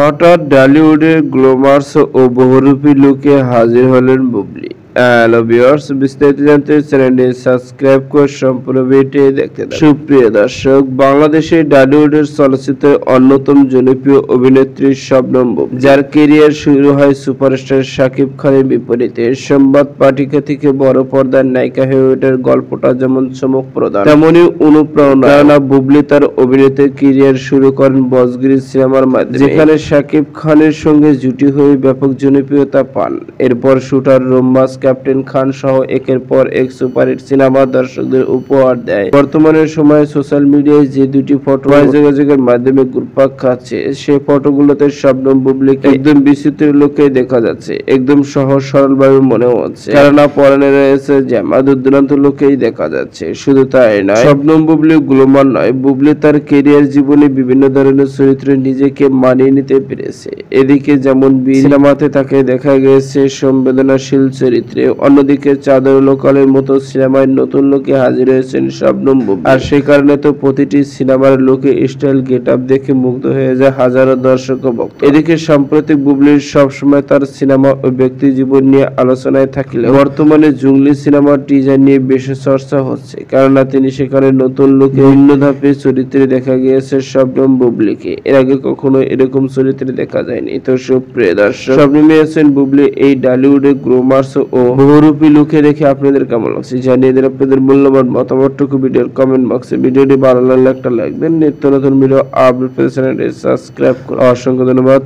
হঠাৎ টলিউডের গ্ল্যামারস ও বহুরূপী লুকে হাজির হলেন বুবলি। হ্যালো ভিউয়ার্স, বিস্তারিত জানতে চ্যানেলটি সাবস্ক্রাইব করে সম্পূর্ণ ভিডিওটি দেখতে থাকুন। সুপ্রিয় দর্শক, বাংলাদেশের টলিউডের চলচ্চিত্রের অন্যতম জনপ্রিয় অভিনেত্রী শবনম বুবলি, যার ক্যারিয়ার শুরু হয় সুপারস্টার শাকিব খানের বিপরীতে। সংবাদ পাঠিকা থেকে বড় পর্দার নায়িকা হয়ে ওঠার গল্পটা যেমন চমকপ্রদ, তেমনই অনুপ্রেরণা। কেননা বুবলি তার অভিনেত্রীর ক্যারিয়ার শুরু করেন বজগিরি সিনেমার মাধ্যমে, যেখানে শাকিব খানের সঙ্গে জুটি হয়ে ব্যাপক জনপ্রিয়তা পান। এরপর শুটার, রোমান্স, ক্যাপ্টেন খান সহ একের পর এক সুপারহিট সিনেমা দর্শকদের উপহার দেয়। বর্তমানে সময়ে সোশ্যাল মিডিয়ায় যে দুটি ফটো যোগাযোগের মাধ্যমে ঘুরপাক খাচ্ছে, সেই ফটোগুলোতে শবনম বুবলিকে একদম বিচিত্র লোকে দেখা যাচ্ছে। একদম সহজ সরল ভাবে মনে হচ্ছে, কেননা পরনে রয়েছে জামা, দুর্দান্ত লোকেই দেখা যাচ্ছে। শুধু তাই নয়, শবনম বুবলি গ্ল্যামার নয়, বুবলি তার ক্যারিয়ার জীবনে বিভিন্ন ধরনের চরিত্রে নিজেকে মানিয়ে নিতে পেরেছে। এদিকে যেমন সিনেমাতে তাকে দেখা গেছে সংবেদনশীল চরিত্রে, অন্যদিকে চাঁদের লোকালের মতো সিনেমায় নতুন লোকে হাজির হয়েছেন শবনম বুবলি। আর সেই কারণে তো প্রতিটি সিনেমার লোকে স্টাইল, গেট আপ দেখে মুগ্ধ হয়ে যায় হাজারো দর্শক ও ভক্ত। এদিকে সাম্প্রতিক বুবলির সবসময় তার সিনেমা ও ব্যক্তি জীবন নিয়ে আলোচনায় থাকলেও বর্তমানে জঙ্গলি সিনেমার টিজার নিয়ে বেশি চর্চা হচ্ছে, কেননা তিনি সেখানে নতুন লোকে ভিন্ন ধাপের চরিত্রে দেখা গিয়েছে শবনম বুবলিকে। এর আগে কখনো এরকম চরিত্রে দেখা যায়নি। তো সুপ্রিয় দর্শক, শবনম হোসেন বুবলি এই টলিউডের গ্ল্যামারস ও বহুরূপী লুকে দেখে আপনাদের কেমন লাগছে জানিয়ে দিন আপনাদের মূল্যবান মতামতটুকু ভিডিওর কমেন্ট বক্সে। ভিডিওটি ভালো লাগলে একটা লাইক দেন। নিত্য নতুন ভিডিও আপডেট পেতে চ্যানেলটি সাবস্ক্রাইব করুন। অসংখ্য ধন্যবাদ।